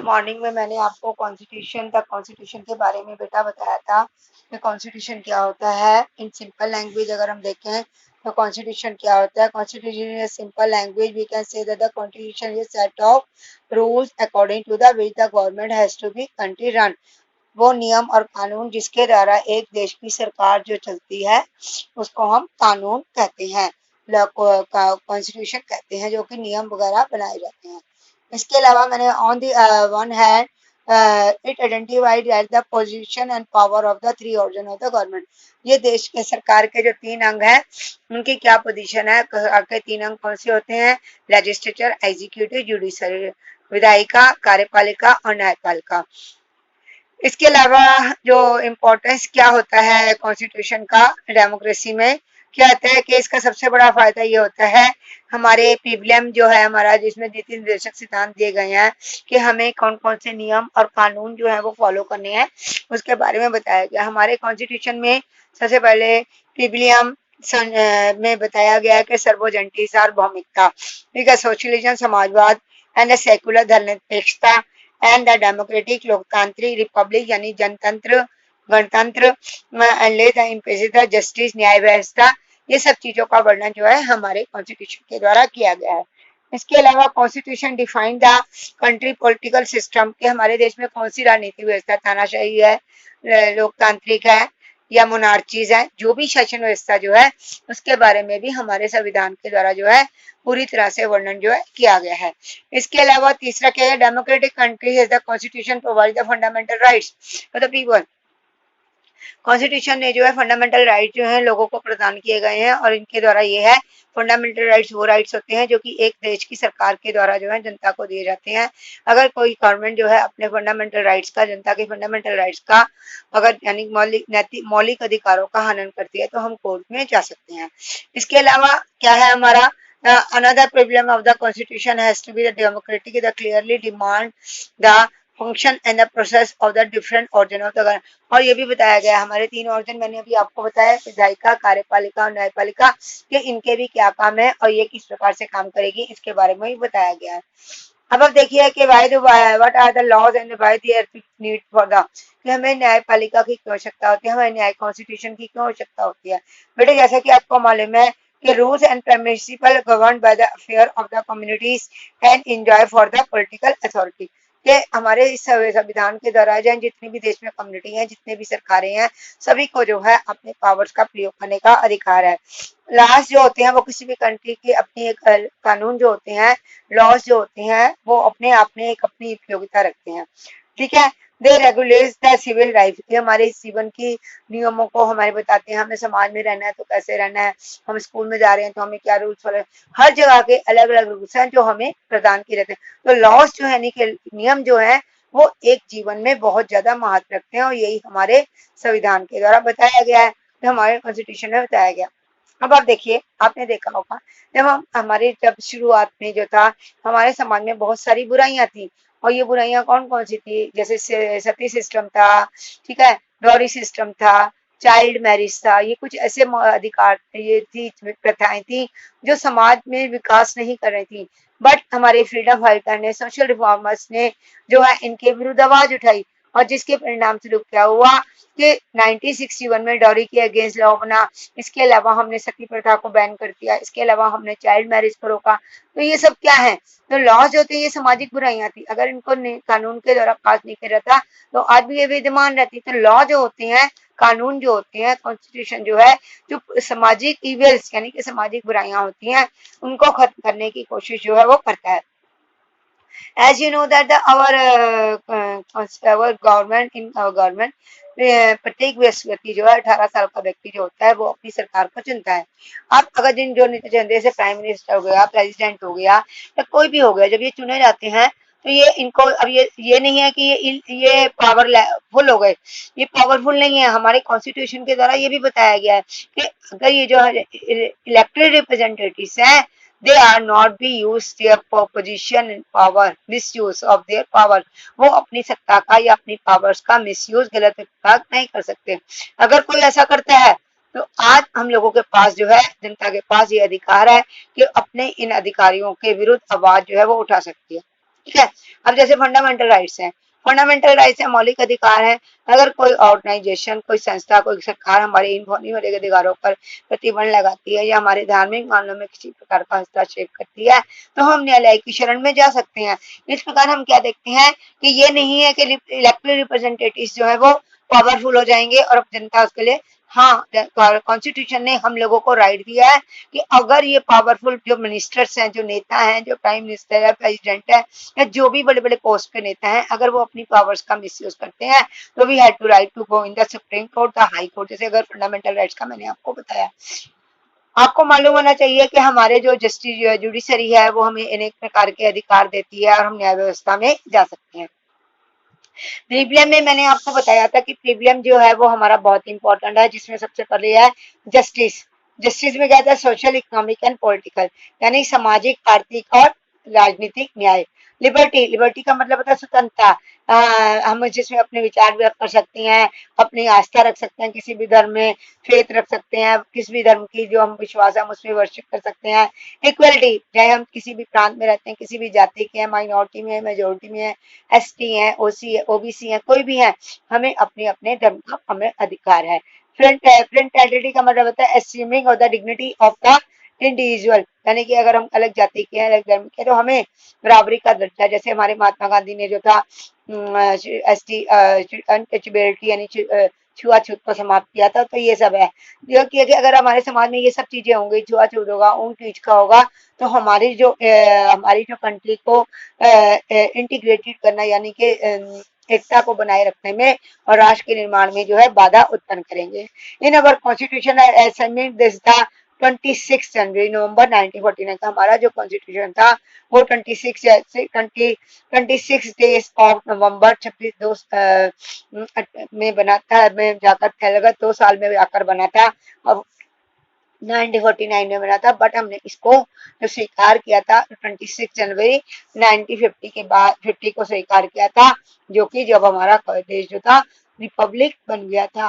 Morning में मैंने आपको कॉन्स्टिट्यूशन के बारे में बेटा बताया था कि कॉन्स्टिट्यूशन क्या होता है। इन सिंपल लैंग्वेज अगर हम देखें तो कॉन्स्टिट्यूशन क्या होता है। Constitution in simple language we can say that the constitution is set of rules according to the which the government has to be country run. वो नियम और कानून जिसके द्वारा एक देश की सरकार जो चलती है उसको हम कानून कहते हैं, कॉन्स्टिट्यूशन कहते हैं, जो कि नियम वगैरह बनाए जाते हैं। इसके अलावा मैंने on the one hand it identified at the position and power of the three organ of the government. ये देश के सरकार के जो तीन अंग हैं उनकी क्या पोजीशन है। के तीन अंग कौन से होते हैं? लेजिस्लेचर, एग्जीक्यूटिव, जुडिशरी, विधायिका, कार्यपालिका और न्यायपालिका। इसके अलावा जो इम्पोर्टेंस क्या होता है कॉन्स्टिट्यूशन का डेमोक्रेसी में, क्या होता है कि इसका सबसे बड़ा फायदा ये होता है हमारे पीबीएम जो है हमारा, जिसमें नीति निर्देशक सिद्धांत दिए गए हैं कि हमें कौन कौन से नियम और कानून जो है वो फॉलो करने हैं, उसके बारे में बताया गया। हमारे कॉन्स्टिट्यूशन में सबसे पहले पीबीएम में बताया गया है कि सर्वोजंटी सार्वभौमिकता, ठीक है, सोशलिज्म समाजवाद एंड सेकुलर धर्मनिरपेक्षता एंड द डेमोक्रेटिक लोकतांत्रिक रिपब्लिक यानी जनतंत्र, गणतंत्र, जस्टिस, न्याय व्यवस्था, ये सब चीजों का वर्णन जो है हमारे कॉन्स्टिट्यूशन के द्वारा किया गया है। इसके अलावा constitution define the country political system, कि हमारे देश में कौन सी राजनीतिक व्यवस्था, तानाशाही है, लोकतांत्रिक है या मोनार्चीज है, जो भी शासन व्यवस्था जो है उसके बारे में भी हमारे संविधान के द्वारा जो है पूरी तरह से वर्णन जो है किया गया है। इसके अलावा तीसरा क्या है? डेमोक्रेटिक कंट्री है, the constitution provide the fundamental rights for the people. Constitution ने जो है फंडामेंटल राइट जो है लोगों को प्रदान किए गए हैं, और इनके द्वारा ये है फंडामेंटल राइट्स वो राइट्स होते हैं जो कि एक देश की सरकार के द्वारा जो है जनता को दिए जाते हैं। अगर कोई गवर्नमेंट जो है अपने फंडामेंटल राइट्स का, जनता के फंडामेंटल राइट्स का अगर यानी मौलिक अधिकारों का हनन करती है तो हम कोर्ट में जा सकते हैं। इसके अलावा क्या है हमारा another problem of the constitution has to be the democratic, the clearly demand the function and the process of the different organ of the government। और ये भी बताया गया हमारे तीन ऑर्गन, मैंने अभी आपको बताया, विधायिका, कार्यपालिका और न्यायपालिका, कि इनके भी क्या काम है और ये किस प्रकार से काम करेगी, इसके बारे में भी बताया गया है। अब देखिए कि what are the laws and why there need for the, कि हमें न्यायपालिका की क्यों आवश्यकता होती है, हमें न्याय कॉन्स्टिट्यूशन की क्यों आवश्यकता होती है। बेटे जैसा कि आपको मालूम है कि rules and principle governed by the affair of the communities and enjoy for the political authority, कि हमारे इस संविधान के द्वारा जो जितनी भी देश में कम्युनिटी है, जितने भी सरकारें हैं, सभी को जो है अपने पावर्स का प्रयोग करने का अधिकार है। लॉज जो होते हैं वो किसी भी कंट्री के अपनी एक कानून जो होते हैं, लॉज जो होते हैं वो अपने आप में एक अपनी उपयोगिता रखते हैं, ठीक है। दे रेगुलेट द सिविल लाइफ, ये हमारे जीवन की नियमों को हमारे बताते हैं, हमें समाज में रहना है तो कैसे रहना है, हम स्कूल में जा रहे हैं तो हमें क्या रूल्स फॉलो, हर जगह के अलग अलग रूल्स हैं जो हमें प्रदान किए रहते हैं। तो लॉज जो है नियम जो है वो एक जीवन में बहुत ज्यादा महत्व रखते हैं, और यही हमारे संविधान के द्वारा बताया गया है, तो हमारे कॉन्स्टिट्यूशन में बताया गया। अब आप देखिए, आपने देखा होगा जब शुरुआत में जो था हमारे समाज में बहुत सारी बुराइयां थी, और ये बुराइयां कौन कौन सी थी, जैसे सती सिस्टम था, ठीक है, डॉरी सिस्टम था, चाइल्ड मैरिज था, ये कुछ ऐसे अधिकार ये थी, प्रथाएं थी जो समाज में विकास नहीं कर रही थी। बट हमारे फ्रीडम फाइटर ने, सोशल रिफॉर्मर्स ने जो है इनके विरुद्ध आवाज उठाई, और जिसके परिणाम स्वरूप क्या हुआ कि 1961 में डॉरी के अगेंस्ट लॉ बना। इसके अलावा हमने सती प्रथा को बैन कर दिया, इसके अलावा हमने चाइल्ड मैरिज को रोका। तो ये सब क्या है? तो लॉज होते हैं, ये सामाजिक बुराइयां थी, अगर इनको कानून के द्वारा पास नहीं किया जाता तो आज भी ये विद्यमान रहती। तो लॉ जो होते हैं, कानून जो होते हैं, कॉन्स्टिट्यूशन जो है, जो सामाजिक इविल्स यानी कि सामाजिक बुराइयां होती हैं उनको खत्म करने की कोशिश जो है वो करता है। As you know that our government प्रत्येक व्यक्ति जो है 18 साल का व्यक्ति जो होता है वो अपनी सरकार को चुनता है। अब अगर जो जैसे प्राइम मिनिस्टर हो गया, प्रेसिडेंट हो गया या कोई भी हो गया, जब ये चुने जाते हैं तो ये इनको अब ये नहीं है कि ये पावरफुल हो गए, ये पावरफुल नहीं है। हमारे कॉन्स्टिट्यूशन के द्वारा ये भी बताया गया है कि अगर ये जो इलेक्टेड रिप्रेजेंटेटिव्स हैं, they are not be used their position and power, misuse of their power, वो अपनी सत्ता का या अपनी पावर्स का मिसयूज, गलत उपयोग नहीं कर सकते। अगर कोई ऐसा करता है तो आज हम लोगों के पास जो है, जनता के पास ये अधिकार है कि अपने इन अधिकारियों के विरुद्ध आवाज जो है वो उठा सकती है। ठीक है। अब जैसे फंडामेंटल राइट्स हैं, फंडामेंटल राइट्स है, मौलिक अधिकार है। अगर कोई ऑर्गेनाइजेशन, कोई संस्था, कोई सरकार हमारे इन मौलिक अधिकारों पर प्रतिबंध लगाती है या हमारे धार्मिक मामलों में किसी प्रकार का हस्तक्षेप करती है तो हम न्यायालय की शरण में जा सकते हैं। इस प्रकार हम क्या देखते हैं कि ये नहीं है कि इलेक्टेड रिप्रेजेंटेटिव जो है वो पावरफुल हो जाएंगे और अब जनता उसके लिए, हाँ, कॉन्स्टिट्यूशन ने हम लोगों को राइट दिया है कि अगर ये पावरफुल जो मिनिस्टर्स हैं, जो नेता हैं, जो प्राइम मिनिस्टर है, प्रेसिडेंट है या जो भी बड़े बड़े पोस्ट पे नेता हैं, अगर वो अपनी पावर्स का मिसयूज करते हैं तो we have to right to go in the supreme court, the high court. जैसे अगर फंडामेंटल राइट्स का मैंने आपको बताया, आपको मालूम होना चाहिए कि हमारे जो जस्टिस जुडिशरी है वो हमें अनेक प्रकार के अधिकार देती है और हम न्याय व्यवस्था में जा सकते हैं। प्रीमियम में मैंने आपको बताया था कि प्रीमियम जो है वो हमारा बहुत इंपॉर्टेंट है, जिसमें सबसे पहले है जस्टिस। जस्टिस में क्या था, सोशल, इकोनॉमिक एंड पॉलिटिकल, यानी सामाजिक, आर्थिक और राजनीतिक न्याय। लिबर्टी, लिबर्टी का मतलब होता है स्वतंत्रता। हम जिसमें अपने विचार व्यक्त कर सकते हैं, अपनी आस्था रख सकते हैं किसी भी धर्म में, फेथ रख सकते हैं, किसी भी धर्म की जो हम विश्वास है हम उसमें वर्शिप कर सकते हैं। इक्वलिटी, चाहे हम किसी भी प्रांत में रहते हैं, किसी भी जाति के हैं, माइनॉरिटी में है, मेजोरिटी में है, एसटी है, ओसी है, ओबीसी है, कोई भी है, हमें अपने अपने धर्म का हमें अधिकार है। फ्रंट आइडेंटिटी का मतलब होता है एस्यूमिंग of the dignity of the individual, यानी कि अगर हम अलग जाति के हैं, अलग धर्म के, तो हमें बराबरी का दर्जा, जैसे हमारे महात्मा गांधी ने जो था एस टी अनटचेबिलिटी यानी छुआछूत को समाप्त किया था, तो ये सब है जो कि अगर हमारे समाज में ये सब चीजें होंगी, छुआछूत होगा, ऊंच नीच का होगा, तो हमारी जो कंट्री को इंटीग्रेटेड करना यानी कि एकता को बनाए रखने में और राष्ट्र के निर्माण में जो है बाधा उत्पन्न करेंगे। In our constitution assembly this the 26 January November 1949 का हमारा जो कॉन्स्टिट्यूशन था वो 26 डेज ऑफ नवंबर 26 में बना था, में जाकर फैलगा 2 साल में जाकर बना था। अब 1949 में बना था, बट हमने इसको जो स्वीकार किया था 26 जनवरी 1950 के बाद 50 को स्वीकार किया था, जो कि जब हमारा देश जो था रिपब्लिक बन गया था।